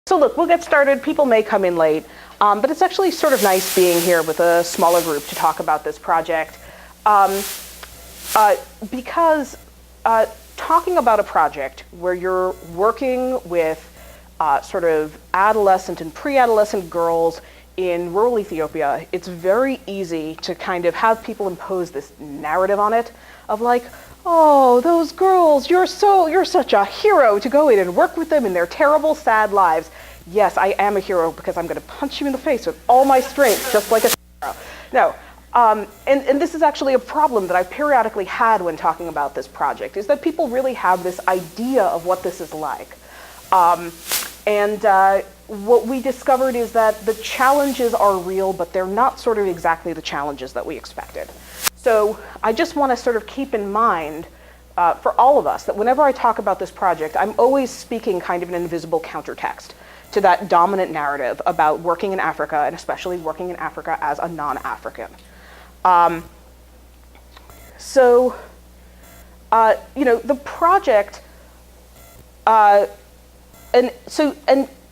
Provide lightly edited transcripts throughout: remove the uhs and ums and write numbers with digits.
So look, we'll get started. People may come in late, but it's actually sort of nice being here with a smaller group to talk about this project. Because talking about a project where you're working with sort of adolescent and pre-adolescent girls in rural Ethiopia, it's very easy to kind of have people impose this narrative on it of like, oh, those girls, you're such a hero to go in and work with them in their terrible, sad lives. Yes, I am a hero because I'm going to punch you in the face with all my strength, just like a hero. No, and this is actually a problem that I've periodically had when talking about this project, is that people really have this idea of what this is like. What we discovered is that the challenges are real, but they're not sort of exactly the challenges that we expected. So I just want to sort of keep in mind for all of us that whenever I talk about this project, I'm always speaking kind of an invisible countertext to that dominant narrative about working in Africa, and especially working in Africa as a non-African. The project, and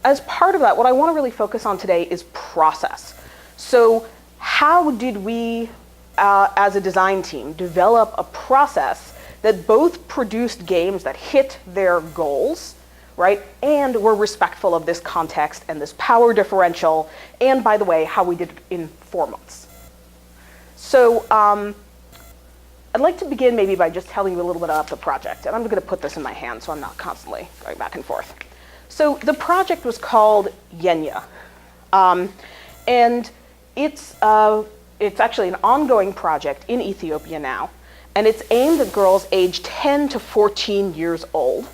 as part of that, what I want to really focus on today is process. So how did we, as a design team, develop a process that both produced games that hit their goals, right, and were respectful of this context and this power differential, and by the way, how we did it in 4 months. So I'd like to begin maybe by just telling you a little bit about the project, and I'm going to put this in my hand so I'm not constantly going back and forth. So the project was called Yenya, and it's actually an ongoing project in Ethiopia now, and it's aimed at girls aged 10 to 14 years old,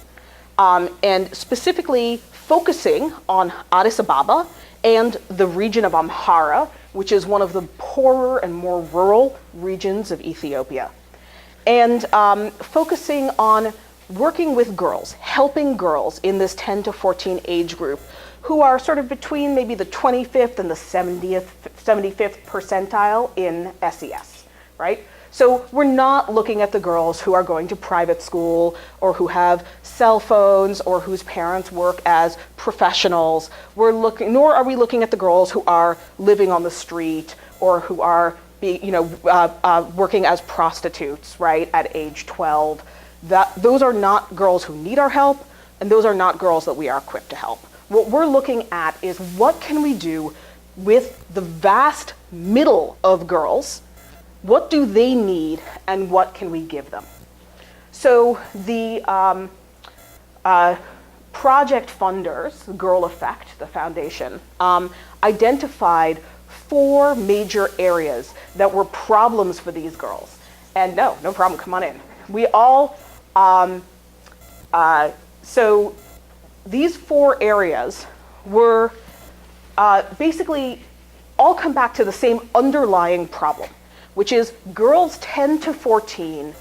and specifically focusing on Addis Ababa and the region of Amhara, which is one of the poorer and more rural regions of Ethiopia, and focusing on working with girls, helping girls in this 10 to 14 age group who are sort of between maybe the 25th and the 75th percentile in SES, right? So we're not looking at the girls who are going to private school or who have cell phones or whose parents work as professionals. Nor are we looking at the girls who are living on the street or who are working as prostitutes, right, at age 12. Those are not girls who need our help, and those are not girls that we are equipped to help. What we're looking at is what can we do with the vast middle of girls. What do they need, and what can we give them? So the project funders, Girl Effect, the foundation, identified 4 major areas that were problems for these girls. And no problem, come on in. We all, so these 4 areas were basically all come back to the same underlying problem, which is girls 10 to 14,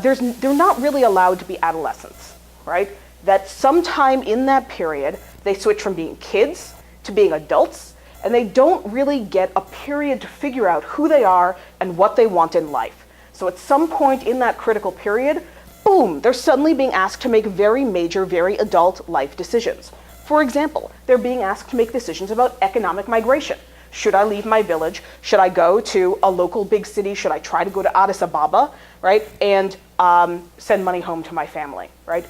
they're not really allowed to be adolescents, right? That sometime in that period, they switch from being kids to being adults, and they don't really get a period to figure out who they are and what they want in life. So at some point in that critical period, boom, they're suddenly being asked to make very major, very adult life decisions. For example, they're being asked to make decisions about economic migration. Should I leave my village? Should I go to a local big city? Should I try to go to Addis Ababa, right, and send money home to my family, right?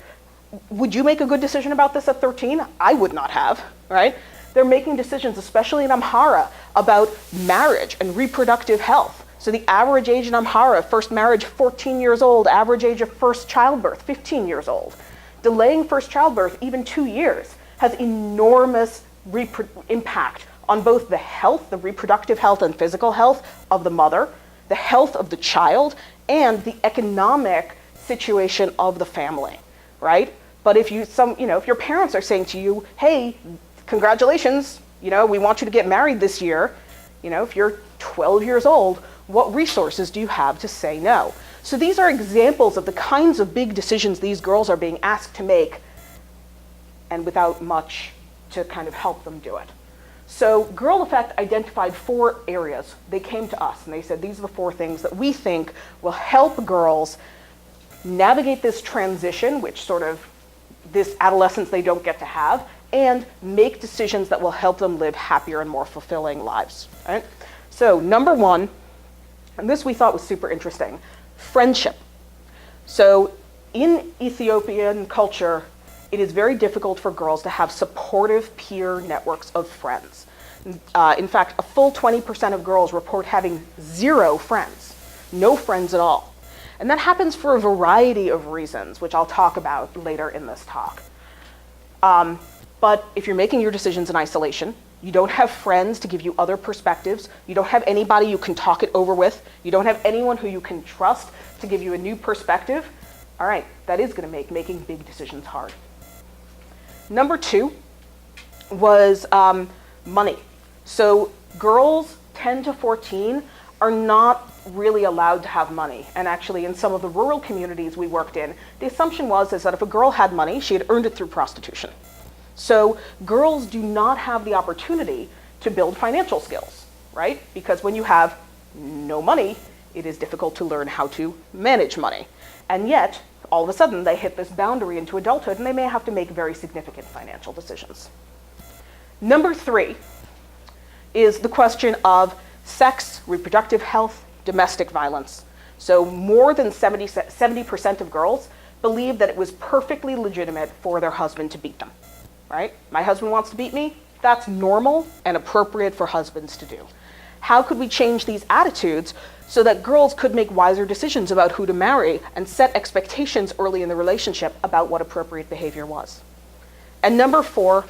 Would you make a good decision about this at 13? I would not have, right? They're making decisions, especially in Amhara, about marriage and reproductive health. So the average age in Amhara, first marriage 14 years old, average age of first childbirth 15 years old. Delaying first childbirth even 2 years has enormous impact on both the health, the reproductive health and physical health of the mother, the health of the child, and the economic situation of the family, right? But if your parents are saying to you, hey, congratulations, we want you to get married this year, if you're 12 years old, what resources do you have to say no? So these are examples of the kinds of big decisions these girls are being asked to make, and without much to kind of help them do it. So Girl Effect identified 4 areas. They came to us and they said, these are the 4 things that we think will help girls navigate this transition, which sort of this adolescence they don't get to have, and make decisions that will help them live happier and more fulfilling lives, right? So number one, and this we thought was super interesting, friendship. So in Ethiopian culture, it is very difficult for girls to have supportive peer networks of friends. In fact, a full 20% of girls report having 0 friends, no friends at all. And that happens for a variety of reasons, which I'll talk about later in this talk. But if you're making your decisions in isolation, you don't have friends to give you other perspectives, you don't have anybody you can talk it over with, you don't have anyone who you can trust to give you a new perspective, all right, that is going to make making big decisions hard. Number 2 was money. So girls 10 to 14 are not really allowed to have money. And actually in some of the rural communities we worked in, the assumption was that if a girl had money, she had earned it through prostitution. So girls do not have the opportunity to build financial skills, right? Because when you have no money, it is difficult to learn how to manage money. And yet, all of a sudden, they hit this boundary into adulthood and they may have to make very significant financial decisions. Number 3 is the question of sex, reproductive health, domestic violence. So more than 70% of girls believe that it was perfectly legitimate for their husband to beat them, right? My husband wants to beat me, that's normal and appropriate for husbands to do. How could we change these attitudes so that girls could make wiser decisions about who to marry and set expectations early in the relationship about what appropriate behavior was? And number 4,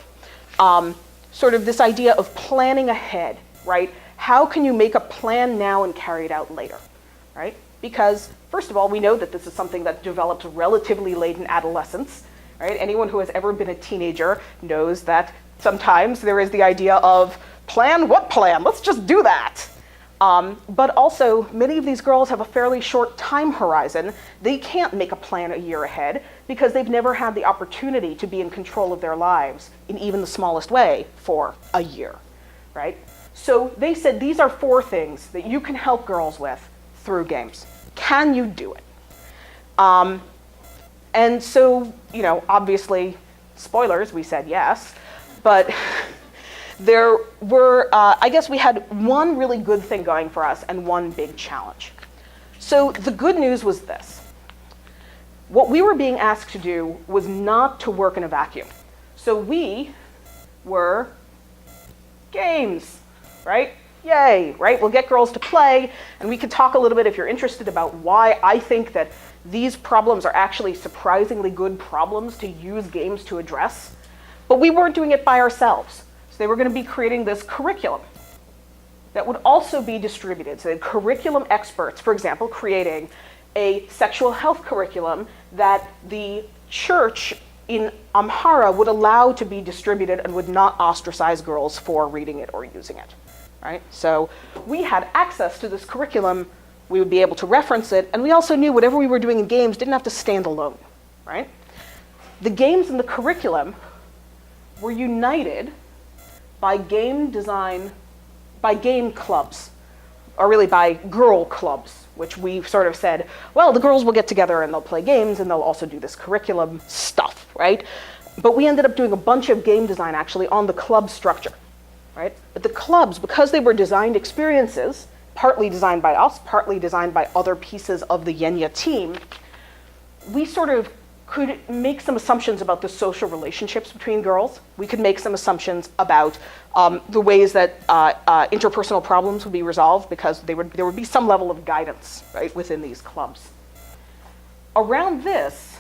sort of this idea of planning ahead, right? How can you make a plan now and carry it out later, right? Because first of all, we know that this is something that develops relatively late in adolescence, right? Anyone who has ever been a teenager knows that sometimes there is the idea of plan? What plan? Let's just do that. But also, many of these girls have a fairly short time horizon. They can't make a plan a year ahead because they've never had the opportunity to be in control of their lives in even the smallest way for a year, right? So they said these are 4 things that you can help girls with through games. Can you do it? And so, you know, obviously, spoilers, we said yes, but there were, I guess we had one really good thing going for us and one big challenge. So the good news was this. What we were being asked to do was not to work in a vacuum. So we were games, right? Yay, right? We'll get girls to play, and we can talk a little bit, if you're interested, about why I think that these problems are actually surprisingly good problems to use games to address. But we weren't doing it by ourselves. So they were going to be creating this curriculum that would also be distributed. So they had curriculum experts, for example, creating a sexual health curriculum that the church in Amhara would allow to be distributed and would not ostracize girls for reading it or using it, right? So we had access to this curriculum, we would be able to reference it, and we also knew whatever we were doing in games didn't have to stand alone, right? The games in the curriculum were united by game design, by game clubs, or really by girl clubs, which we sort of said, well, the girls will get together and they'll play games and they'll also do this curriculum stuff, right? But we ended up doing a bunch of game design actually on the club structure, right? But the clubs, because they were designed experiences, partly designed by us, partly designed by other pieces of the Yenya team, we sort of could make some assumptions about the social relationships between girls. We could make some assumptions about the ways that interpersonal problems would be resolved, because there would be some level of guidance, right, within these clubs. Around this,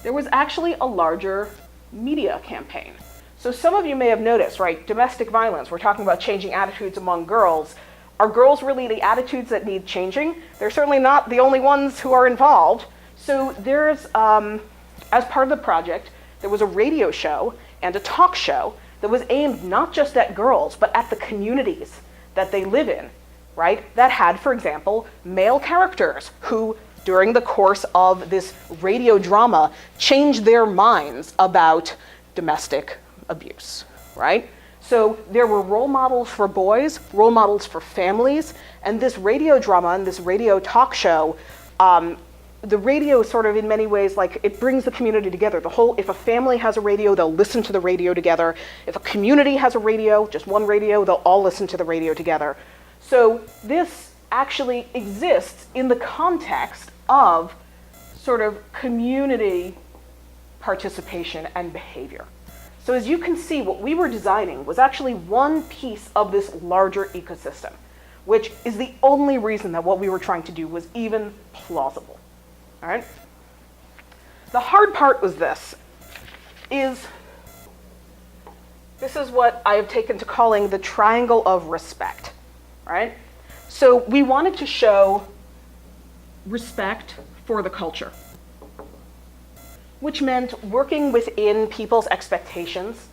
there was actually a larger media campaign. So some of you may have noticed, right, domestic violence, we're talking about changing attitudes among girls. Are girls really the attitudes that need changing? They're certainly not the only ones who are involved. So there's, as part of the project, there was a radio show and a talk show that was aimed not just at girls, but at the communities that they live in, right? That had, for example, male characters who, during the course of this radio drama, changed their minds about domestic abuse, right? So there were role models for boys, role models for families, and this radio drama and this radio talk show the radio is sort of in many ways like it brings the community together. If a family has a radio, they'll listen to the radio together. If a community has a radio, just one radio, they'll all listen to the radio together. So this actually exists in the context of sort of community participation and behavior. So as you can see, what we were designing was actually one piece of this larger ecosystem, which is the only reason that what we were trying to do was even plausible. All right? The hard part was this is what I have taken to calling the triangle of respect, right? So we wanted to show respect for the culture, which meant working within people's expectations,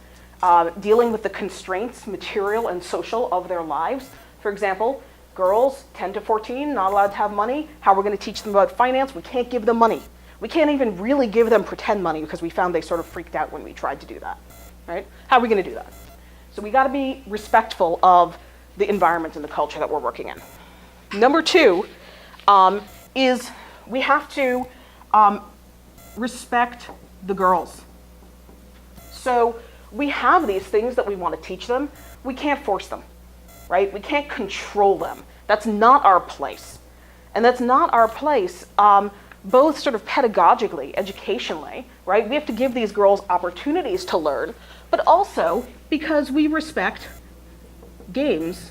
dealing with the constraints, material and social, of their lives. For example, girls, 10 to 14, not allowed to have money. How are we going to teach them about finance? We can't give them money. We can't even really give them pretend money because we found they sort of freaked out when we tried to do that, right? How are we going to do that? So we got to be respectful of the environment and the culture that we're working in. Number two is we have to respect the girls. So we have these things that we want to teach them. We can't force them, right? We can't control them. That's not our place. And that's not our place, both sort of pedagogically, educationally, right? We have to give these girls opportunities to learn, but also because we respect games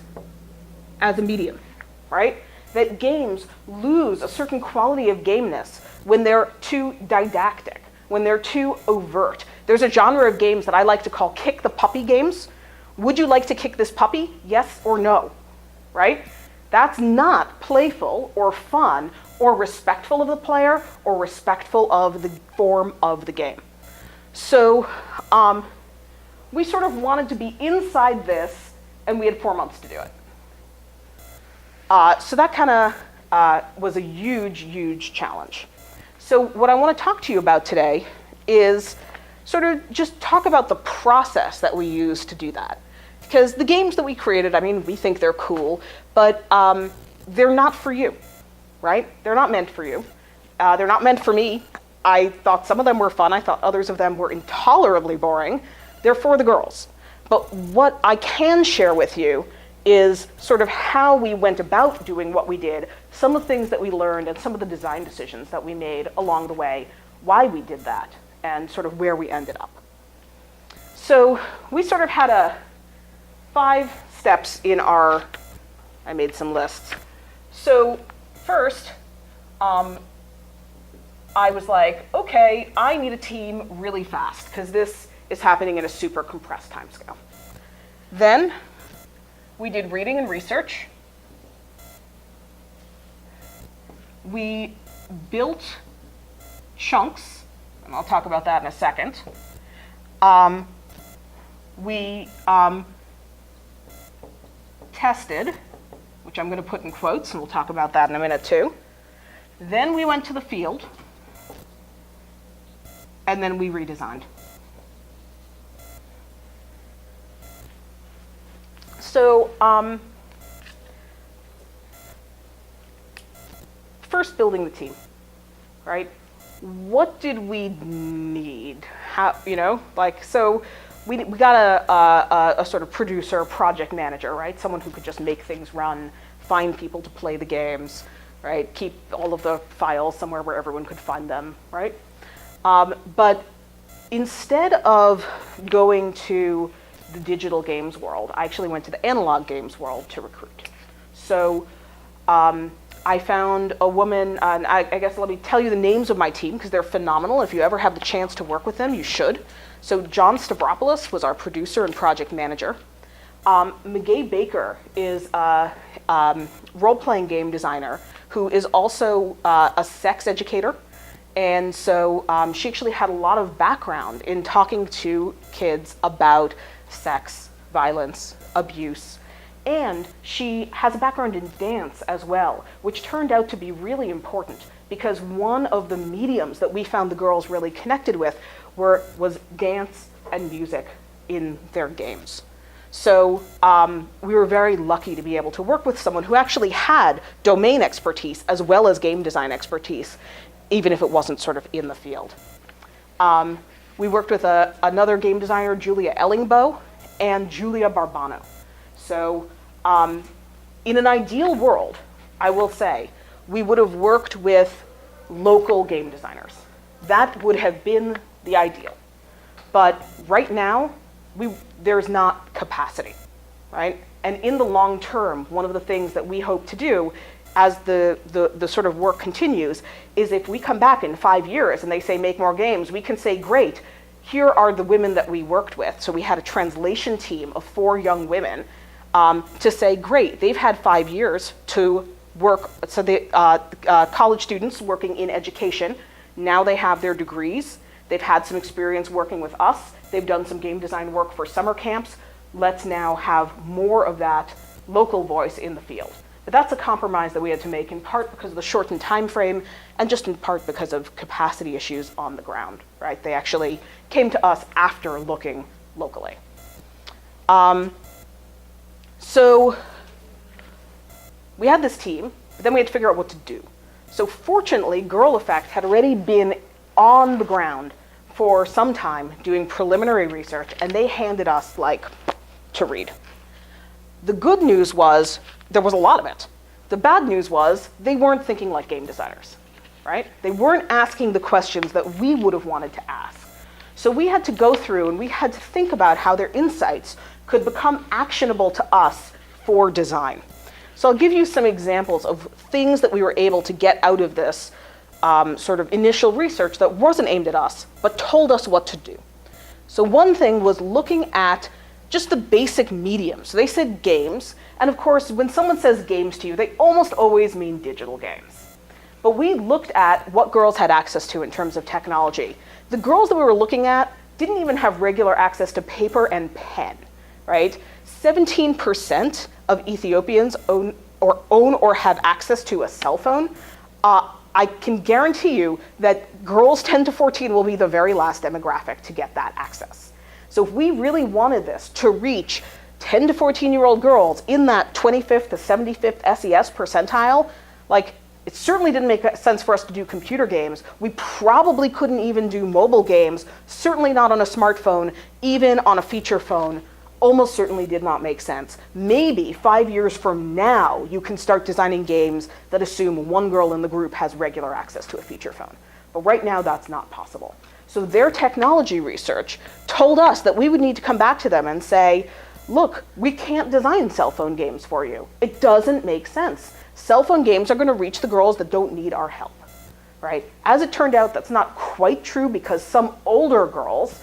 as a medium, right? That games lose a certain quality of gameness when they're too didactic, when they're too overt. There's a genre of games that I like to call kick the puppy games. Would you like to kick this puppy? Yes or no, right? That's not playful or fun or respectful of the player or respectful of the form of the game. So we sort of wanted to be inside this, and we had 4 months to do it. So that kind of was a huge, huge challenge. So what I want to talk to you about today is sort of just talk about the process that we use to do that. Because the games that we created, I mean, we think they're cool, but they're not for you, right? They're not meant for you. They're not meant for me. I thought some of them were fun. I thought others of them were intolerably boring. They're for the girls. But what I can share with you is sort of how we went about doing what we did, some of the things that we learned, and some of the design decisions that we made along the way, why we did that, and sort of where we ended up. So we sort of had 5 steps in our, I made some lists. So first, I was like, okay, I need a team really fast, because this is happening in a super compressed timescale. Then we did reading and research. We built chunks, and I'll talk about that in a second. We tested, which I'm going to put in quotes, and we'll talk about that in a minute too. Then we went to the field, and then we redesigned. So first, building the team, right? What did we need? How, so we got a sort of producer, project manager, right? Someone who could just make things run, find people to play the games, right? Keep all of the files somewhere where everyone could find them, right? But instead of going to the digital games world, I actually went to the analog games world to recruit. So I found a woman, and I guess let me tell you the names of my team because they're phenomenal. If you ever have the chance to work with them, you should. So John Stavropoulos was our producer and project manager. McGay Baker is a role-playing game designer who is also a sex educator. And so she actually had a lot of background in talking to kids about sex, violence, abuse. And she has a background in dance as well, which turned out to be really important because one of the mediums that we found the girls really connected with was dance and music in their games. So we were very lucky to be able to work with someone who actually had domain expertise as well as game design expertise even if it wasn't sort of in the field. We worked with another game designer, Julia Ellingbo, and Julia Barbano. So in an ideal world, I will say, we would have worked with local game designers. That would have been the ideal. But right now, there's not capacity, right? And in the long term, one of the things that we hope to do as the sort of work continues is if we come back in 5 years and they say make more games, we can say, great, here are the women that we worked with. So we had a translation team of 4 young women to say, great, they've had 5 years to work. So the college students working in education, now they have their degrees. They've had some experience working with us. They've done some game design work for summer camps. Let's now have more of that local voice in the field. But that's a compromise that we had to make, in part because of the shortened time frame and just in part because of capacity issues on the ground, right? They actually came to us after looking locally. So we had this team, but then we had to figure out what to do. So fortunately, Girl Effect had already been on the ground for some time doing preliminary research, and they handed us to read. The good news was there was a lot of it. The bad news was they weren't thinking like game designers, right? They weren't asking the questions that we would have wanted to ask. So we had to go through and we had to think about how their insights could become actionable to us for design. So I'll give you some examples of things that we were able to get out of this sort of initial research that wasn't aimed at us, but told us what to do. So one thing was looking at just the basic medium. So they said games, and of course, when someone says games to you, they almost always mean digital games. But we looked at what girls had access to in terms of technology. The girls that we were looking at didn't even have regular access to paper and pen, right? 17% of Ethiopians own or have access to a cell phone. I can guarantee you that girls 10 to 14 will be the very last demographic to get that access. So if we really wanted this to reach 10 to 14-year-old girls in that 25th to 75th SES percentile, it certainly didn't make sense for us to do computer games. We probably couldn't even do mobile games, certainly not on a smartphone, even on a feature phone. Almost certainly did not make sense. Maybe 5 years from now, you can start designing games that assume one girl in the group has regular access to a feature phone. But right now, that's not possible. So their technology research told us that we would need to come back to them and say, look, we can't design cell phone games for you. It doesn't make sense. Cell phone games are going to reach the girls that don't need our help, right? As it turned out, that's not quite true because some older girls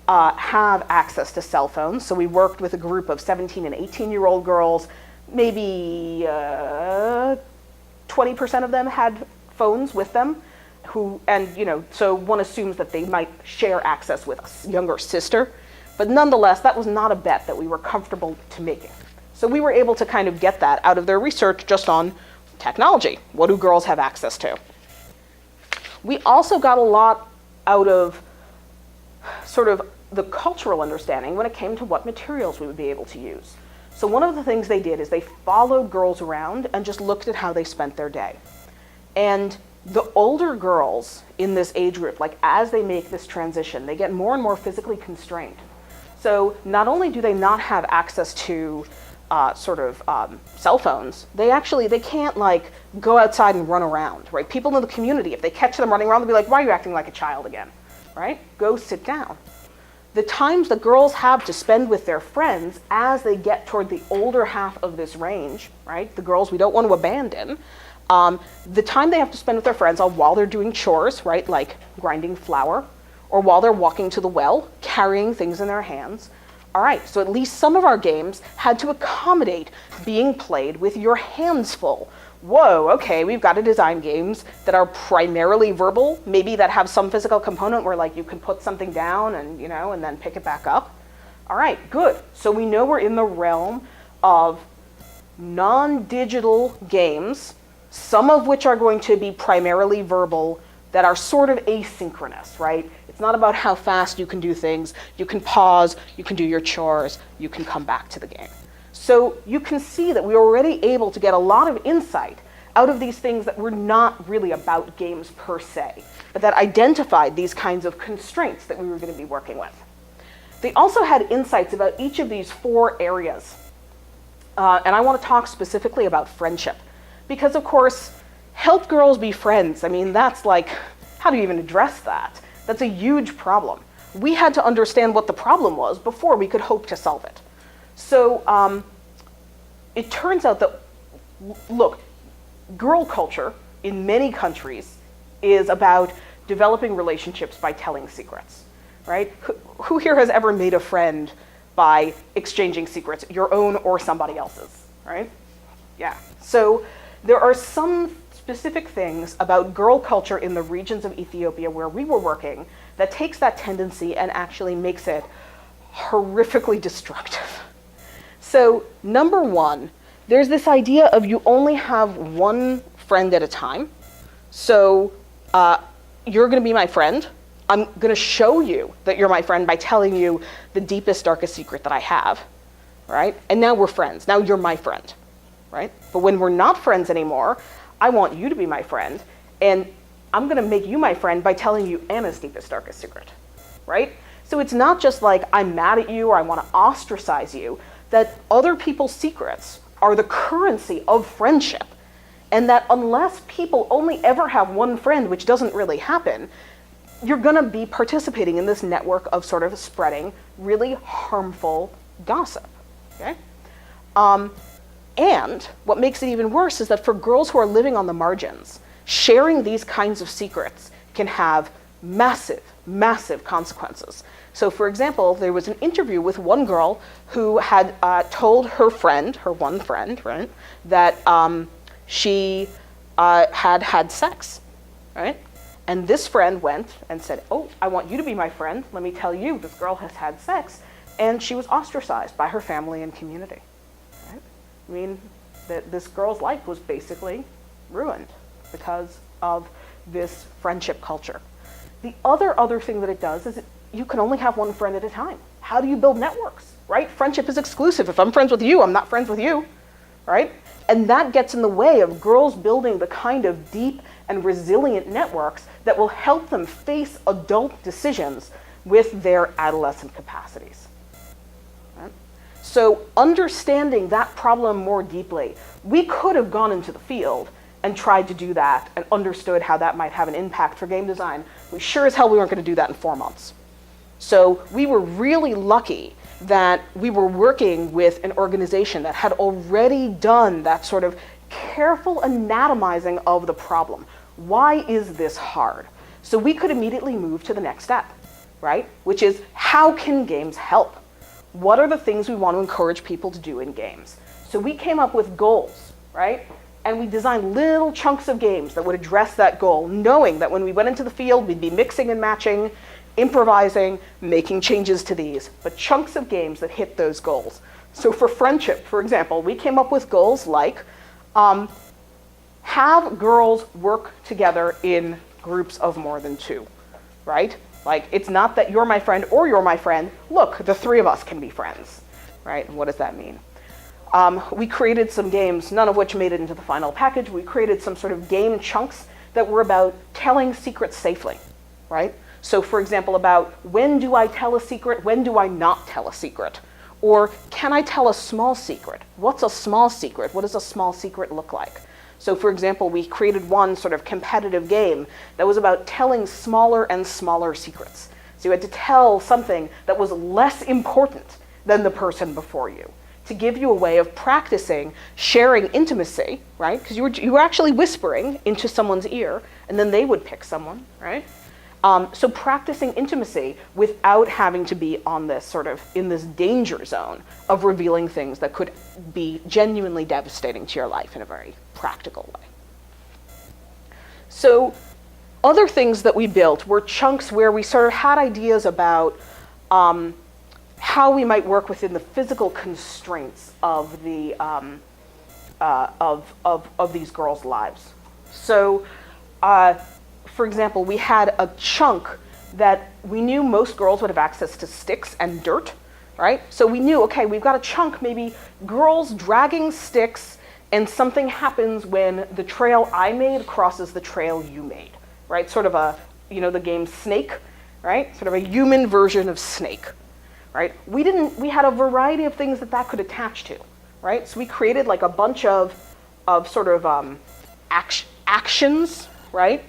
have access to cell phones. So we worked with a group of 17 and 18-year-old girls. Maybe 20% of them had phones with them. So one assumes that they might share access with a younger sister. But nonetheless, that was not a bet that we were comfortable to making. So we were able to kind of get that out of their research just on technology. What do girls have access to? We also got a lot out of sort of the cultural understanding when it came to what materials we would be able to use. So one of the things they did is they followed girls around and just looked at how they spent their day. And the older girls in this age group, as they make this transition, they get more and more physically constrained. So not only do they not have access to cell phones, they can't go outside and run around, right? People in the community, if they catch them running around, they'll be like, why are you acting like a child again, right? Go sit down. The times that girls have to spend with their friends as they get toward the older half of this range, right? The girls we don't want to abandon, the time they have to spend with their friends while they're doing chores, right? Like grinding flour, or while they're walking to the well, carrying things in their hands. All right, so at least some of our games had to accommodate being played with your hands full. Whoa, okay, we've got to design games that are primarily verbal, maybe that have some physical component where you can put something down and, and then pick it back up. All right, good. So we know we're in the realm of non-digital games, some of which are going to be primarily verbal, that are sort of asynchronous, right? It's not about how fast you can do things. You can pause, you can do your chores, you can come back to the game. So you can see that we were already able to get a lot of insight out of these things that were not really about games per se, but that identified these kinds of constraints that we were going to be working with. They also had insights about each of these 4 areas. And I want to talk specifically about friendship. Because, of course, help girls be friends. I mean, that's like, how do you even address that? That's a huge problem. We had to understand what the problem was before we could hope to solve it. So it turns out that, look, girl culture in many countries is about developing relationships by telling secrets, right? Who here has ever made a friend by exchanging secrets, your own or somebody else's, right? Yeah. So there are some specific things about girl culture in the regions of Ethiopia where we were working that takes that tendency and actually makes it horrifically destructive. So number 1, there's this idea of you only have one friend at a time. So you're going to be my friend. I'm going to show you that you're my friend by telling you the deepest, darkest secret that I have, right? And now we're friends. Now you're my friend, right? But when we're not friends anymore, I want you to be my friend, and I'm going to make you my friend by telling you Anna's deepest, darkest secret, right? So it's not just like I'm mad at you or I want to ostracize you, that other people's secrets are the currency of friendship, and that unless people only ever have one friend, which doesn't really happen, you're going to be participating in this network of sort of spreading really harmful gossip, okay? And what makes it even worse is that for girls who are living on the margins, sharing these kinds of secrets can have massive, massive consequences. So for example, there was an interview with one girl who had told her friend, her one friend, right, that she had had sex, right? And this friend went and said, oh, I want you to be my friend. Let me tell you, this girl has had sex. And she was ostracized by her family and community. Right? I mean, this girl's life was basically ruined because of this friendship culture. The other thing that it does is you can only have one friend at a time. How do you build networks, right? Friendship is exclusive. If I'm friends with you, I'm not friends with you, right? And that gets in the way of girls building the kind of deep and resilient networks that will help them face adult decisions with their adolescent capacities. Right? So understanding that problem more deeply, we could have gone into the field and tried to do that and understood how that might have an impact for game design. We sure as hell we weren't going to do that in 4 months. So we were really lucky that we were working with an organization that had already done that sort of careful anatomizing of the problem. Why is this hard? So we could immediately move to the next step, right? Which is, how can games help? What are the things we want to encourage people to do in games? So we came up with goals, right? And we designed little chunks of games that would address that goal, knowing that when we went into the field, we'd be mixing and matching, improvising, making changes to these, but chunks of games that hit those goals. So for friendship, for example, we came up with goals like have girls work together in groups of more than 2, right? Like, it's not that you're my friend or you're my friend. Look, the 3 of us can be friends, right? And what does that mean? We created some games, none of which made it into the final package. We created some sort of game chunks that were about telling secrets safely, right? So for example, about when do I tell a secret, when do I not tell a secret? Or can I tell a small secret? What's a small secret? What does a small secret look like? So for example, we created one sort of competitive game that was about telling smaller and smaller secrets. So you had to tell something that was less important than the person before you, to give you a way of practicing sharing intimacy, right? Because you were actually whispering into someone's ear, and then they would pick someone, right? So practicing intimacy without having to be on this sort of, in this danger zone of revealing things that could be genuinely devastating to your life in a very practical way. So other things that we built were chunks where we sort of had ideas about how we might work within the physical constraints of the of these girls' lives. So for example, we had a chunk that we knew most girls would have access to sticks and dirt, right? So we knew, okay, we've got a chunk, maybe girls dragging sticks and something happens when the trail I made crosses the trail you made, right? Sort of a, the game Snake, right? Sort of a human version of Snake, right? We had a variety of things that could attach to, right? So we created like a bunch of sort of actions, right?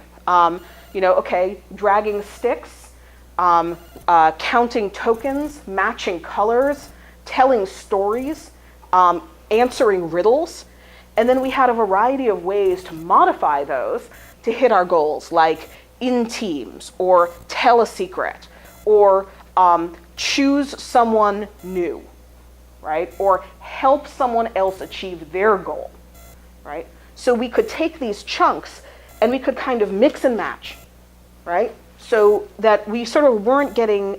Dragging sticks, counting tokens, matching colors, telling stories, answering riddles. And then we had a variety of ways to modify those to hit our goals, like in teams, or tell a secret, or choose someone new, right? Or help someone else achieve their goal, right? So we could take these chunks and we could kind of mix and match, right? So that we sort of weren't getting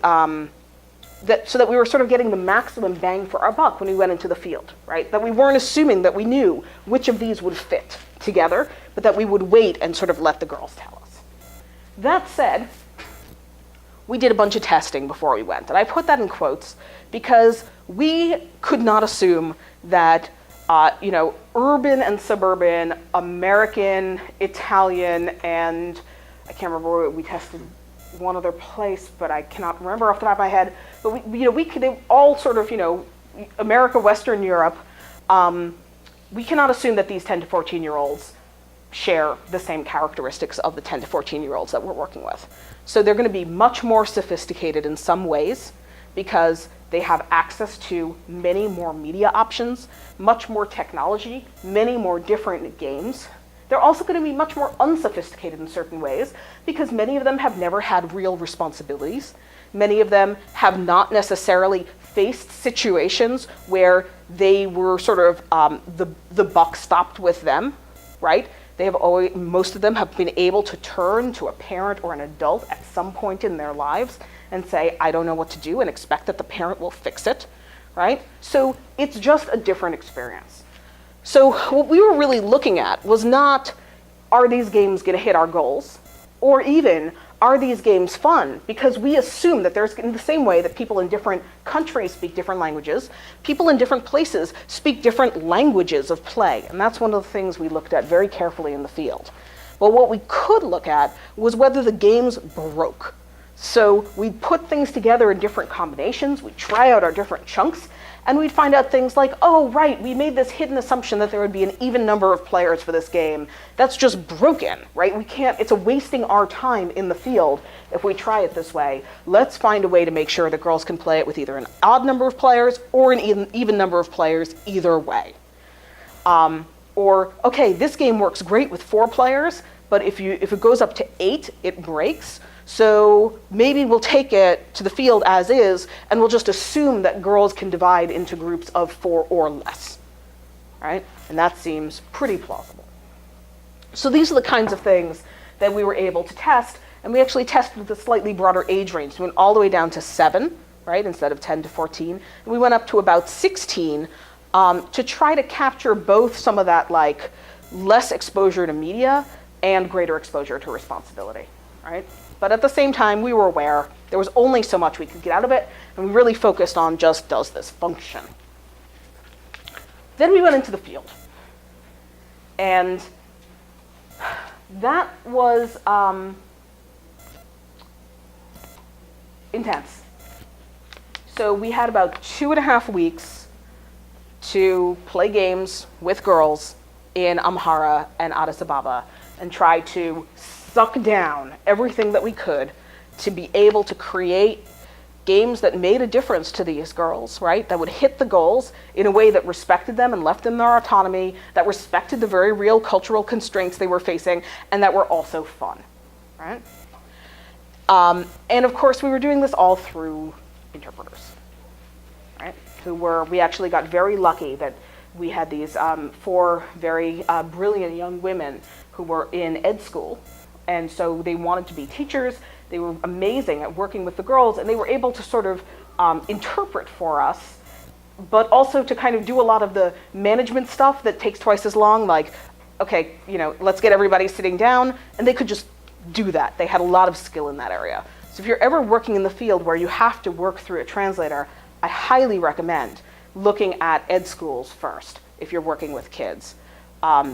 so that we were sort of getting the maximum bang for our buck when we went into the field, right? That we weren't assuming that we knew which of these would fit together, but that we would wait and sort of let the girls tell us. That said, we did a bunch of testing before we went, and I put that in quotes because we could not assume that urban and suburban, American, Italian, and I can't remember where we tested one other place, but I cannot remember off the top of my head. But they all sort of, America, Western Europe. We cannot assume that these 10 to 14-year-olds share the same characteristics of the 10 to 14-year-olds that we're working with. So they're going to be much more sophisticated in some ways because they have access to many more media options, much more technology, many more different games. They're also going to be much more unsophisticated in certain ways because many of them have never had real responsibilities. Many of them have not necessarily faced situations where they were sort of the buck stopped with them, right? Most of them have been able to turn to a parent or an adult at some point in their lives and say, I don't know what to do, and expect that the parent will fix it, right? So it's just a different experience. So what we were really looking at was not, are these games going to hit our goals? Or even, are these games fun? Because we assume that there's, in the same way that people in different countries speak different languages, people in different places speak different languages of play. And that's one of the things we looked at very carefully in the field. But what we could look at was whether the games broke. So we'd put things together in different combinations, we'd try out our different chunks, and we'd find out things like, oh, right, we made this hidden assumption that there would be an even number of players for this game. That's just broken, right? It's wasting our time in the field if we try it this way. Let's find a way to make sure that girls can play it with either an odd number of players or an even number of players, either way. Or, okay, this game works great with 4 players, but if it goes up to 8, it breaks. So maybe we'll take it to the field as is, and we'll just assume that girls can divide into groups of 4 or less, right? And that seems pretty plausible. So these are the kinds of things that we were able to test, and we actually tested with a slightly broader age range. We went all the way down to 7, right, instead of 10 to 14, and we went up to about 16 to try to capture both some of that like less exposure to media and greater exposure to responsibility, right? But at the same time, we were aware there was only so much we could get out of it, and we really focused on just, does this function? Then we went into the field. And that was intense. So we had about 2.5 weeks to play games with girls in Amhara and Addis Ababa and try to suck down everything that we could to be able to create games that made a difference to these girls, right? That would hit the goals in a way that respected them and left them their autonomy, that respected the very real cultural constraints they were facing, and that were also fun, right? And of course, we were doing this all through interpreters, right? We actually got very lucky that we had these 4 very brilliant young women who were in ed school. And so they wanted to be teachers. They were amazing at working with the girls, and they were able to sort of interpret for us, but also to kind of do a lot of the management stuff that takes twice as long, like, okay, let's get everybody sitting down, and they could just do that. They had a lot of skill in that area. So if you're ever working in the field where you have to work through a translator, I highly recommend looking at ed schools first if you're working with kids.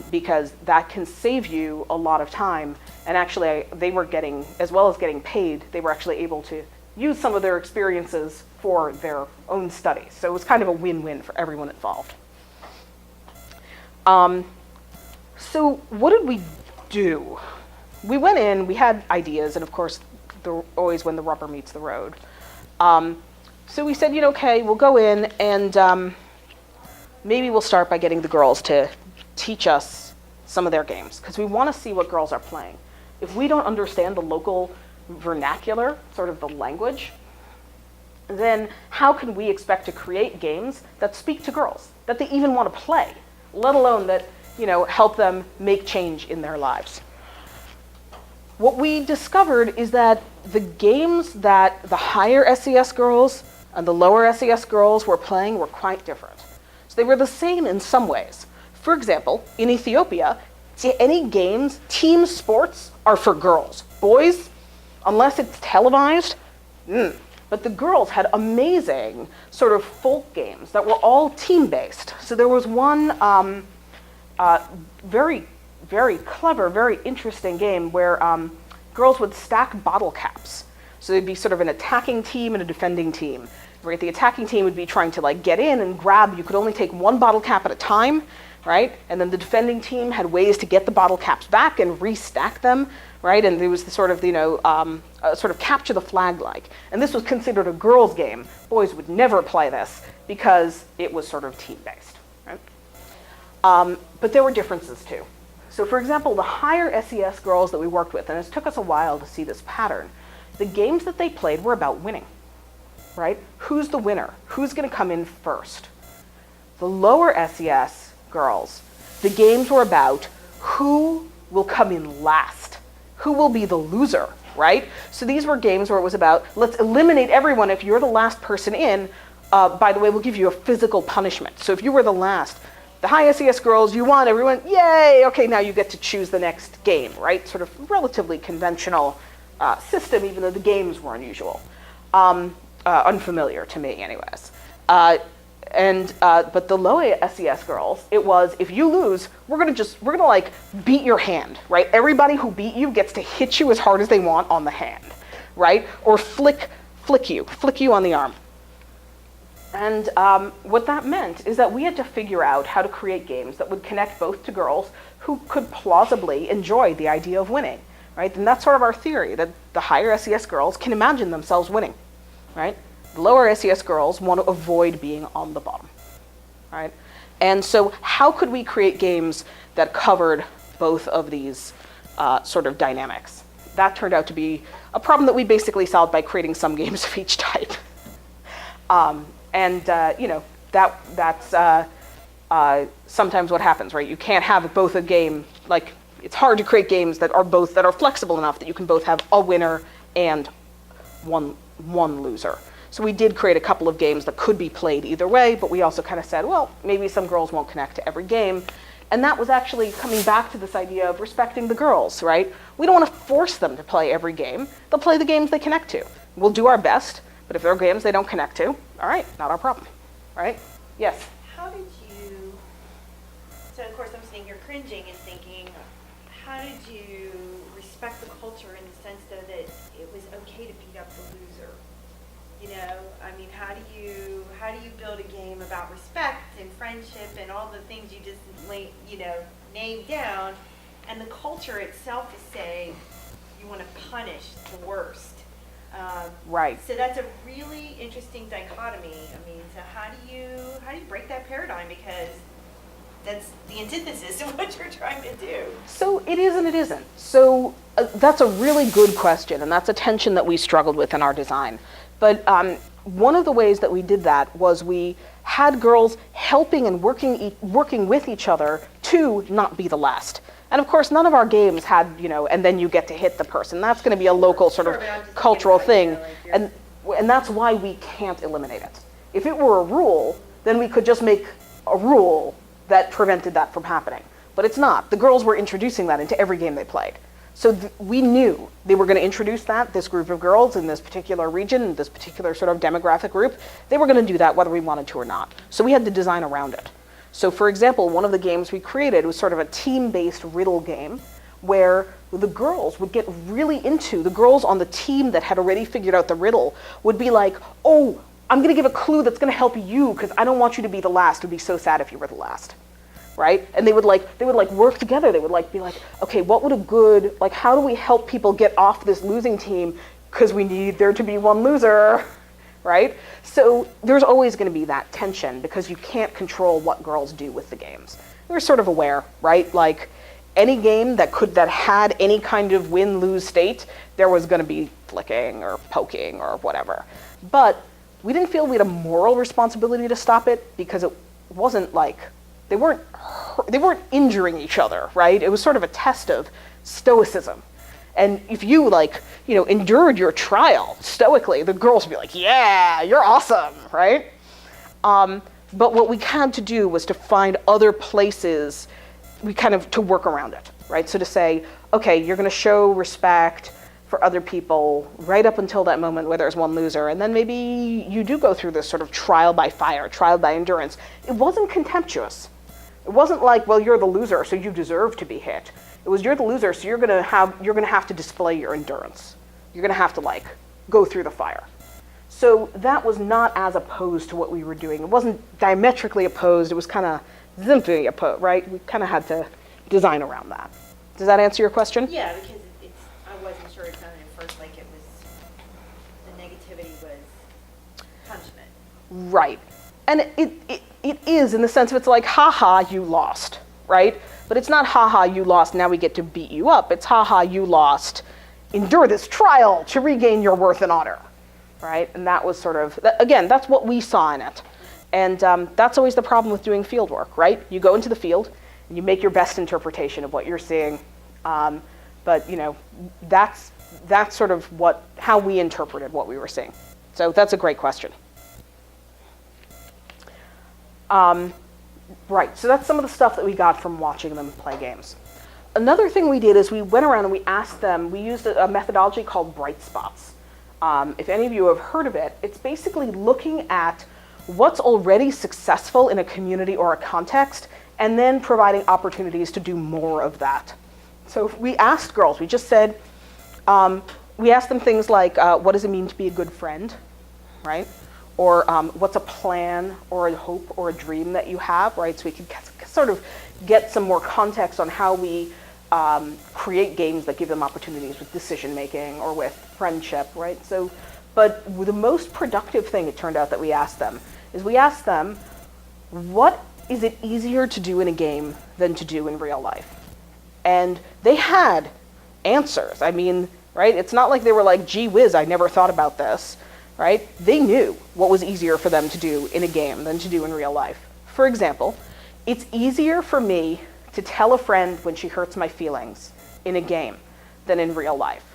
because that can save you a lot of time. And actually, they were getting, as well as getting paid, they were actually able to use some of their experiences for their own studies. So it was kind of a win-win for everyone involved. So what did we do? We went in, we had ideas, and of course, always when the rubber meets the road. So we said, okay, we'll go in and maybe we'll start by getting the girls to teach us some of their games, because we want to see what girls are playing. If we don't understand the local vernacular, sort of the language, then how can we expect to create games that speak to girls, that they even want to play, let alone that, help them make change in their lives? What we discovered is that the games that the higher SES girls and the lower SES girls were playing were quite different. So they were the same in some ways. For example, in Ethiopia, any games, team sports are for girls. Boys, unless it's televised, But the girls had amazing sort of folk games that were all team-based. So there was one very, very clever, very interesting game where girls would stack bottle caps. So there'd be sort of an attacking team and a defending team. Right? The attacking team would be trying to get in and grab. You could only take one bottle cap at a time, right? And then the defending team had ways to get the bottle caps back and restack them, right? And there was the sort of, sort of capture the flag like. And this was considered a girls' game. Boys would never play this because it was sort of team-based, right? But there were differences too. So for example, the higher SES girls that we worked with, and it took us a while to see this pattern, the games that they played were about winning, right? Who's the winner? Who's going to come in first? The lower SES girls, the games were about who will come in last, who will be the loser, right? So these were games where it was about, let's eliminate everyone. If you're the last person in, by the way, we'll give you a physical punishment. So if you were the last, the high SES girls, you won, everyone, yay, okay, now you get to choose the next game, right? Sort of relatively conventional system, even though the games were unusual. Unfamiliar to me anyways. But the low SES girls, it was, if you lose, we're gonna beat your hand, right? Everybody who beat you gets to hit you as hard as they want on the hand, right? Or flick you on the arm. And what that meant is that we had to figure out how to create games that would connect both to girls who could plausibly enjoy the idea of winning, right? And that's sort of our theory, that the higher SES girls can imagine themselves winning, right? The lower SES girls want to avoid being on the bottom, right? And so how could we create games that covered both of these sort of dynamics? That turned out to be a problem that we basically solved by creating some games of each type. That's sometimes what happens, right? You can't have both a game, it's hard to create games that are flexible enough that you can both have a winner and one loser. So we did create a couple of games that could be played either way, but we also kind of said, well, maybe some girls won't connect to every game. And that was actually coming back to this idea of respecting the girls, right? We don't want to force them to play every game. They'll play the games they connect to. We'll do our best, but if there are games they don't connect to, all right, not our problem, right? Yes? How did you, so of course I'm sitting here cringing and thinking, how did you respect the culture in the sense though that it was okay to beat up the loser? How do you build a game about respect and friendship and all the things you just named down, and the culture itself is saying you want to punish the worst. Right. So that's a really interesting dichotomy. So how do you break that paradigm, because that's the antithesis of what you're trying to do. So it is and it isn't. So that's a really good question, and that's a tension that we struggled with in our design. But one of the ways that we did that was we had girls helping and working with each other to not be the last. And of course, none of our games had, and then you get to hit the person. That's going to be a local sort of cultural thing. And that's why we can't eliminate it. If it were a rule, then we could just make a rule that prevented that from happening. But it's not. The girls were introducing that into every game they played. So we knew they were going to introduce this group of girls in this particular region, this particular sort of demographic group. They were going to do that whether we wanted to or not. So we had to design around it. So for example, one of the games we created was sort of a team-based riddle game where the girls would get really into, the girls on the team that had already figured out the riddle would be like, oh, I'm going to give a clue that's going to help you because I don't want you to be the last. It would be so sad if you were the last. Right? And they would work together. They would be like, okay, what would a good, like, how do we help people get off this losing team because we need there to be one loser, right? So there's always going to be that tension because you can't control what girls do with the games. They're sort of aware, right? Like any game that had any kind of win-lose state, there was going to be flicking or poking or whatever. But we didn't feel we had a moral responsibility to stop it because it wasn't like, they weren't injuring each other, right? It was sort of a test of stoicism. And if you endured your trial stoically, the girls would be like, yeah, you're awesome, right? But what we had to do was to find other places to work around it, right? So to say, okay, you're gonna show respect for other people right up until that moment where there's one loser, and then maybe you do go through this sort of trial by fire, trial by endurance. It wasn't contemptuous. It wasn't like, well, you're the loser, so you deserve to be hit. It was, you're the loser, so you're gonna have to display your endurance. You're gonna have to go through the fire. So that was not as opposed to what we were doing. It wasn't diametrically opposed. It was kind of simply opposed, right? We kind of had to design around that. Does that answer your question? Yeah, because I wasn't sure it sounded at first like it was, the negativity was punishment. Right. And it is in the sense of it's like, haha, you lost, right? But it's not haha, you lost, now we get to beat you up. It's haha, you lost, endure this trial to regain your worth and honor, right? And that was sort of, again, that's what we saw in it. And that's always the problem with doing field work, right? You go into the field and you make your best interpretation of what you're seeing. But that's sort of how we interpreted what we were seeing. So that's a great question. Right, so that's some of the stuff that we got from watching them play games. Another thing we did is we went around and we asked them, we used a methodology called bright spots. If any of you have heard of it, it's basically looking at what's already successful in a community or a context and then providing opportunities to do more of that. So we asked girls, we just said, we asked them things like, what does it mean to be a good friend, right? Or what's a plan or a hope or a dream that you have, right? So we can sort of get some more context on how we create games that give them opportunities with decision making or with friendship, right? So, but the most productive thing it turned out that we asked them is we asked them, what is it easier to do in a game than to do in real life? And they had answers. I mean, right? It's not like they were like, gee whiz, I never thought about this. Right? They knew what was easier for them to do in a game than to do in real life. For example, it's easier for me to tell a friend when she hurts my feelings in a game than in real life.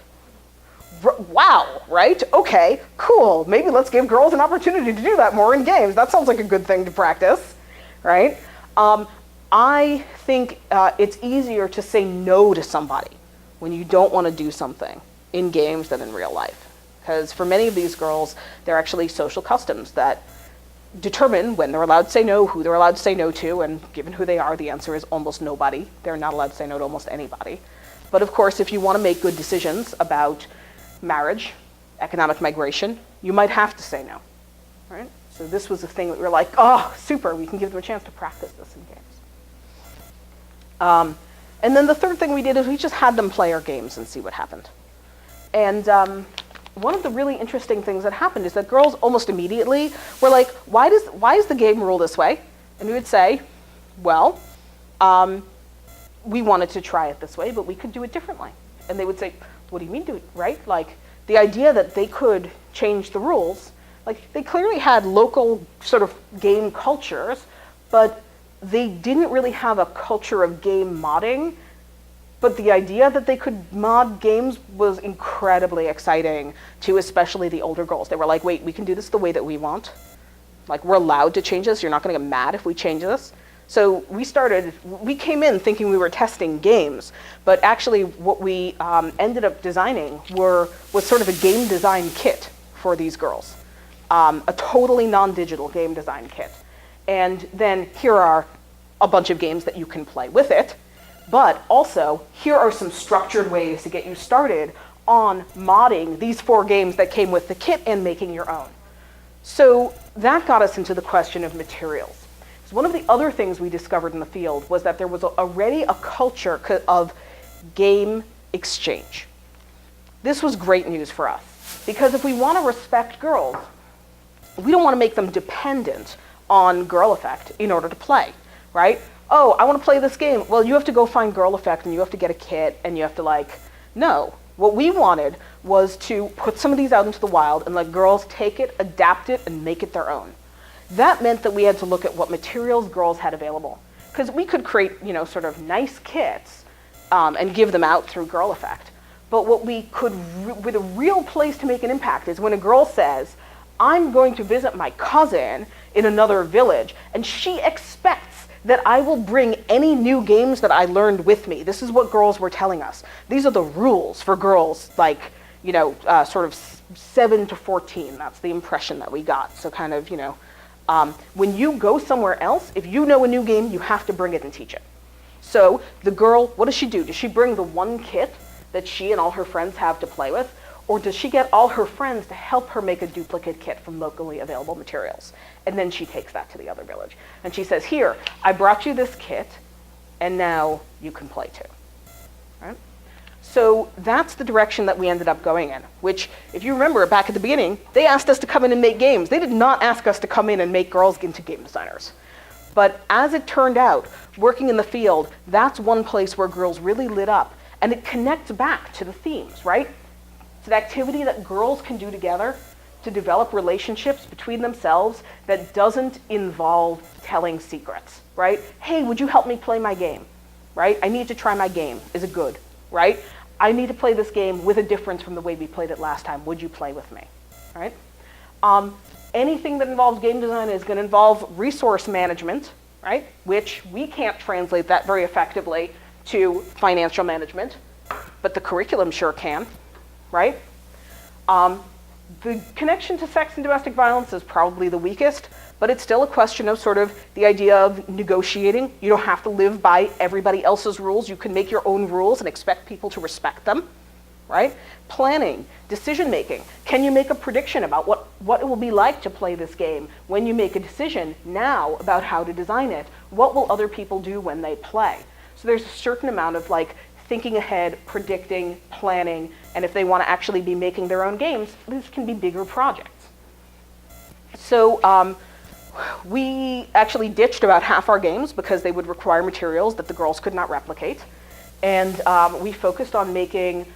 Wow, right? Okay, cool. Maybe let's give girls an opportunity to do that more in games. That sounds like a good thing to practice, right? I think it's easier to say no to somebody when you don't want to do something in games than in real life. Because for many of these girls, they're actually social customs that determine when they're allowed to say no, who they're allowed to say no to, and given who they are, the answer is almost nobody. They're not allowed to say no to almost anybody. But of course, if you want to make good decisions about marriage, economic migration, you might have to say no, right? So this was a thing that we were like, oh, super, we can give them a chance to practice this in games. And then the third thing we did is we just had them play our games and see what happened. And one of the really interesting things that happened is that girls almost immediately were like, why is the game rule this way? And we would say, well, we wanted to try it this way, but we could do it differently. And they would say, what do you mean do it, right? Like the idea that they could change the rules, like they clearly had local sort of game cultures, but they didn't really have a culture of game modding. But the idea that they could mod games was incredibly exciting to especially the older girls. They were like, wait, we can do this the way that we want? Like, we're allowed to change this? You're not going to get mad if we change this? So we came in thinking we were testing games, but actually what we ended up designing was sort of a game design kit for these girls, a totally non-digital game design kit. And then here are a bunch of games that you can play with it, but also here are some structured ways to get you started on modding these 4 games that came with the kit and making your own. So that got us into the question of materials. So one of the other things we discovered in the field was that there was already a culture of game exchange. This was great news for us, because if we want to respect girls, we don't want to make them dependent on Girl Effect in order to play, right? Oh, I want to play this game. Well, you have to go find Girl Effect and you have to get a kit and you have to no. What we wanted was to put some of these out into the wild and let girls take it, adapt it, and make it their own. That meant that we had to look at what materials girls had available. Because we could create, sort of nice kits and give them out through Girl Effect. But what we could, with a real place to make an impact, is when a girl says, I'm going to visit my cousin in another village, and she expects that I will bring any new games that I learned with me. This is what girls were telling us. These are the rules for girls, sort of 7 to 14. That's the impression that we got. So kind of, when you go somewhere else, if you know a new game, you have to bring it and teach it. So the girl, what does she do? Does she bring the one kit that she and all her friends have to play with? Or does she get all her friends to help her make a duplicate kit from locally available materials? And then she takes that to the other village. And she says, here, I brought you this kit, and now you can play too. Right? So that's the direction that we ended up going in, which, if you remember back at the beginning, they asked us to come in and make games. They did not ask us to come in and make girls into game designers. But as it turned out, working in the field, that's one place where girls really lit up. And it connects back to the themes, right? It's an activity that girls can do together to develop relationships between themselves that doesn't involve telling secrets, right? Hey, would you help me play my game, right? I need to try my game. Is it good, right? I need to play this game with a difference from the way we played it last time. Would you play with me, right? Anything that involves game design is going to involve resource management, right? Which we can't translate that very effectively to financial management, but the curriculum sure can, right? The connection to sex and domestic violence is probably the weakest, but it's still a question of sort of the idea of negotiating. You don't have to live by everybody else's rules. You can make your own rules and expect people to respect them, right? Planning, decision making. Can you make a prediction about what it will be like to play this game? When you make a decision now about how to design it, what will other people do when they play? So there's a certain amount of thinking ahead, predicting, planning, and if they want to actually be making their own games, these can be bigger projects. So we actually ditched about half our games because they would require materials that the girls could not replicate. And we focused on making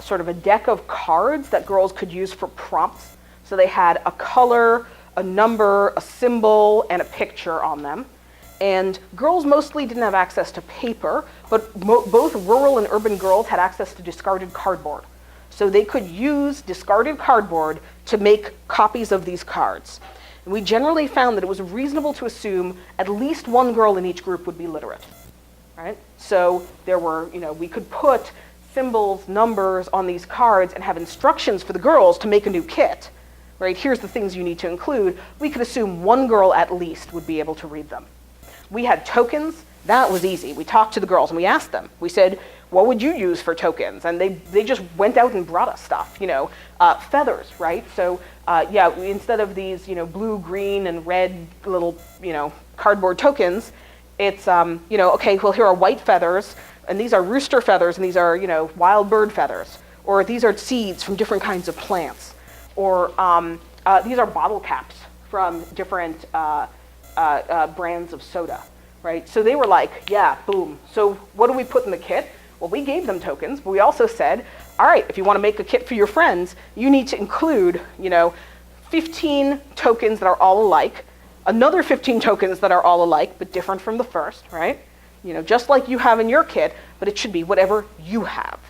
sort of a deck of cards that girls could use for prompts. So they had a color, a number, a symbol, and a picture on them. And girls mostly didn't have access to paper, but both rural and urban girls had access to discarded cardboard. So they could use discarded cardboard to make copies of these cards. And we generally found that it was reasonable to assume at least one girl in each group would be literate, right? So there were, we could put symbols, numbers on these cards and have instructions for the girls to make a new kit, right? Here's the things you need to include. We could assume one girl at least would be able to read them. We had tokens. That was easy. We talked to the girls and we asked them. We said, what would you use for tokens? And they just went out and brought us stuff, feathers, right? So instead of these, blue, green, and red little, cardboard tokens, it's, okay, well, here are white feathers, and these are rooster feathers, and these are, wild bird feathers. Or these are seeds from different kinds of plants. Or these are bottle caps from different brands of soda, right? So they were like, yeah, boom. So what do we put in the kit? Well, we gave them tokens, but we also said, all right, if you want to make a kit for your friends, you need to include, 15 tokens that are all alike, another 15 tokens that are all alike, but different from the first, right? Just like you have in your kit, but it should be whatever you have.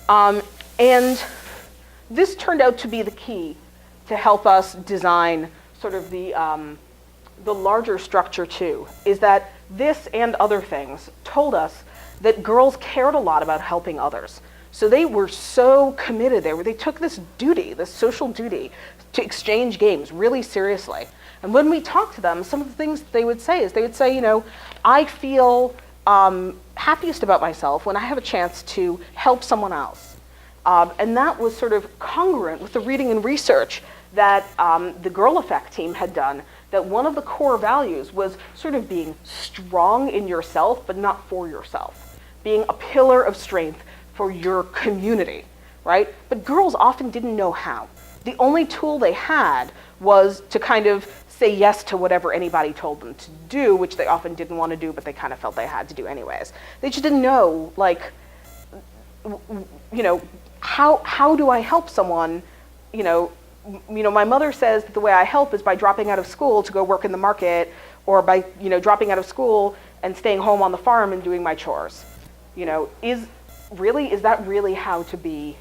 And this turned out to be the key to help us design sort of the larger structure too, is that this and other things told us that girls cared a lot about helping others. So they were so committed. They took this duty, this social duty, to exchange games really seriously. And when we talked to them, some of the things they would say is I feel happiest about myself when I have a chance to help someone else. And that was sort of congruent with the reading and research that the Girl Effect team had done, that one of the core values was sort of being strong in yourself, but not for yourself. Being a pillar of strength for your community, right? But girls often didn't know how. The only tool they had was to kind of say yes to whatever anybody told them to do, which they often didn't want to do, but they kind of felt they had to do anyways. They just didn't know, like, how do I help someone? My mother says that the way I help is by dropping out of school to go work in the market, or by dropping out of school and staying home on the farm and doing my chores. Is that really how to be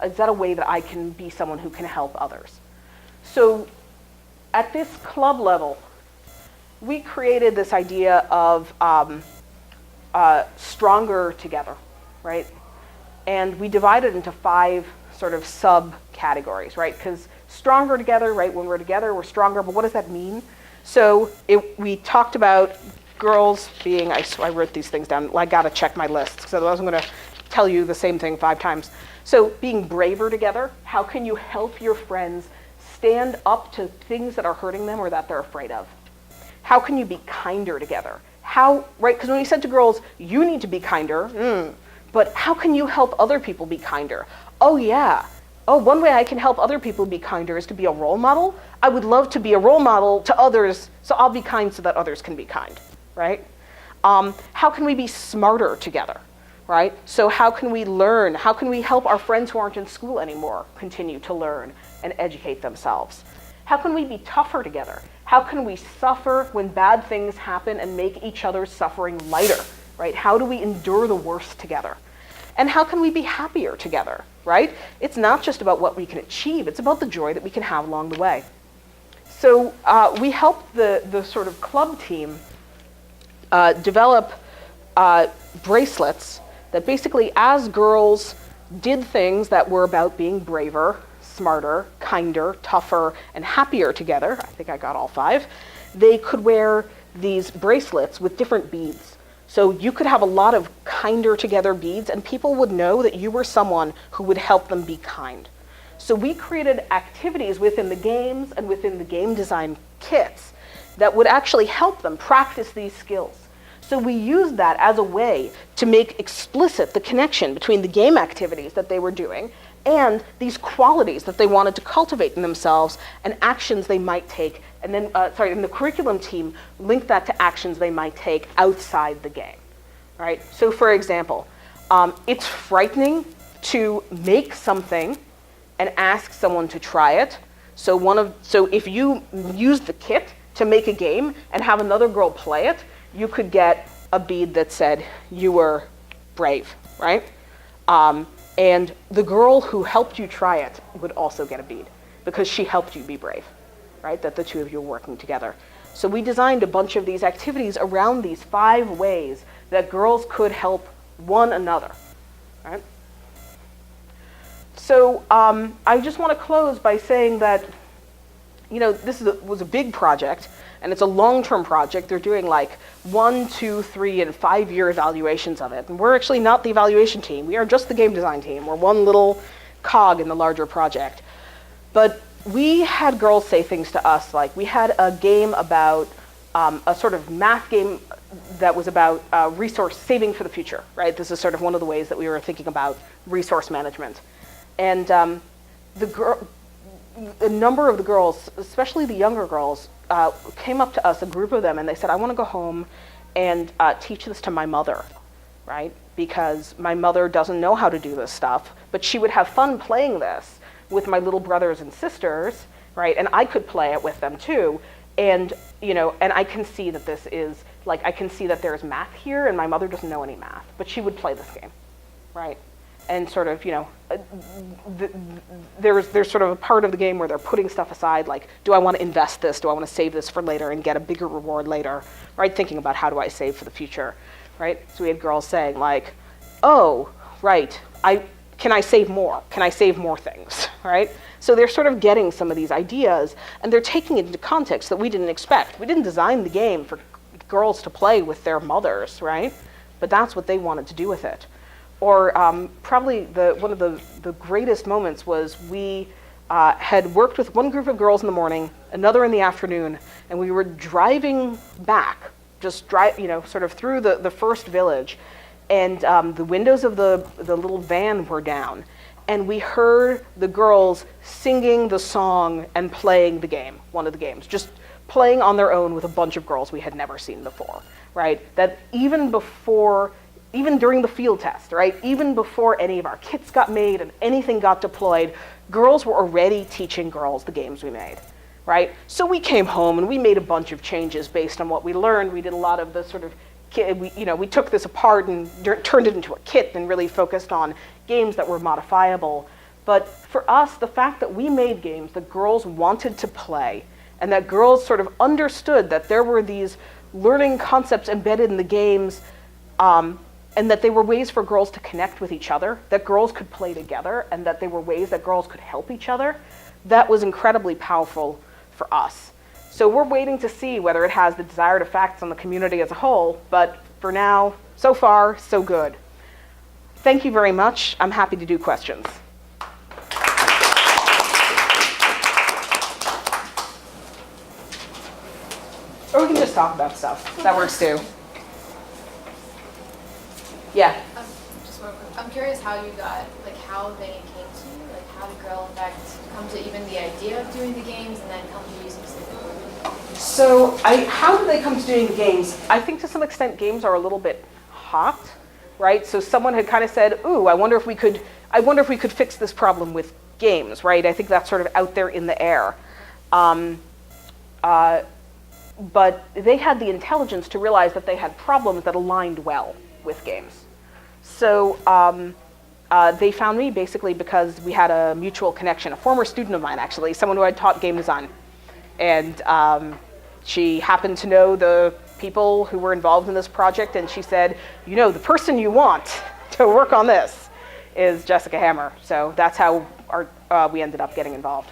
is that a way that I can be someone who can help others? So at this club level, we created this idea of stronger together, right? And we divided into 5 sort of subcategories, right? Because stronger together, right? When we're together, we're stronger, but what does that mean? So we talked about girls being, I wrote these things down, I gotta check my list, because otherwise I'm gonna tell you the same thing 5 times. So being braver together, how can you help your friends stand up to things that are hurting them or that they're afraid of? How can you be kinder together? Right, because when we said to girls, you need to be kinder, but how can you help other people be kinder? Oh yeah, one way I can help other people be kinder is to be a role model. I would love to be a role model to others, so I'll be kind so that others can be kind, right? How can we be smarter together, right? So how can we learn? How can we help our friends who aren't in school anymore continue to learn and educate themselves? How can we be tougher together? How can we suffer when bad things happen and make each other's suffering lighter, right? How do we endure the worst together? And how can we be happier together, right? It's not just about what we can achieve, it's about the joy that we can have along the way. So we helped the sort of club team develop bracelets that basically, as girls did things that were about being braver, smarter, kinder, tougher, and happier together, I think I got all 5, they could wear these bracelets with different beads. So you could have a lot of kinder together beads, and people would know that you were someone who would help them be kind. So we created activities within the games and within the game design kits that would actually help them practice these skills. So we used that as a way to make explicit the connection between the game activities that they were doing and these qualities that they wanted to cultivate in themselves and actions they might take. And then, and the curriculum team linked that to actions they might take outside the game, right? So for example, it's frightening to make something and ask someone to try it. So if you use the kit to make a game and have another girl play it, you could get a bead that said you were brave, right? And the girl who helped you try it would also get a bead because she helped you be brave, right? That the two of you were working together. So we designed a bunch of these activities around these 5 ways that girls could help one another, right? So I just want to close by saying that, this was a big project, and it's a long-term project. They're doing like 1, 2, 3, and 5-year evaluations of it. And we're actually not the evaluation team. We are just the game design team. We're one little cog in the larger project. But we had girls say things to us, like we had a game about, a sort of math game that was about resource saving for the future, right? This is sort of one of the ways that we were thinking about resource management. And a number of the girls, especially the younger girls, came up to us, a group of them, and they said, I want to go home and teach this to my mother, right? Because my mother doesn't know how to do this stuff, but she would have fun playing this with my little brothers and sisters, right? And I could play it with them too. And, and I can see that this is, like, I can see that there's math here, and my mother doesn't know any math, but she would play this game, right? And sort of, there's sort of a part of the game where they're putting stuff aside, like, do I want to invest this? Do I want to save this for later and get a bigger reward later, right? Thinking about how do I save for the future, right? So we had girls saying like, oh, right, can I save more? Can I save more things, right? So they're sort of getting some of these ideas, and they're taking it into context that we didn't expect. We didn't design the game for girls to play with their mothers, right? But that's what they wanted to do with it. Or probably one of the greatest moments was we had worked with one group of girls in the morning, another in the afternoon, and we were driving back, sort of through the first village, and the windows of the little van were down, and we heard the girls singing the song and playing the game, one of the games, just playing on their own with a bunch of girls we had never seen before, right? That even during the field test, right? Even before any of our kits got made and anything got deployed, girls were already teaching girls the games we made, right? So we came home and we made a bunch of changes based on what we learned. We did a lot of the sort of, we took this apart and turned it into a kit and really focused on games that were modifiable. But for us, the fact that we made games that girls wanted to play and that girls sort of understood that there were these learning concepts embedded in the games, and that they were ways for girls to connect with each other, that girls could play together, and that they were ways that girls could help each other, that was incredibly powerful for us. So we're waiting to see whether it has the desired effects on the community as a whole, but for now, so far, so good. Thank you very much. I'm happy to do questions. Or we can just talk about stuff. That works too. Yeah. Just real quick. I'm curious how you got, how they came to you. How did Girl Effect come to even the idea of doing the games and then come to you specifically? So how did they come to doing the games? I think to some extent games are a little bit hot, right? So someone had kind of said, ooh, I wonder if we could fix this problem with games, right? I think that's sort of out there in the air. But they had the intelligence to realize that they had problems that aligned well with games. So they found me basically because we had a mutual connection, a former student of mine actually, someone who had taught game design. And she happened to know the people who were involved in this project, and she said, the person you want to work on this is Jessica Hammer. So that's how we ended up getting involved.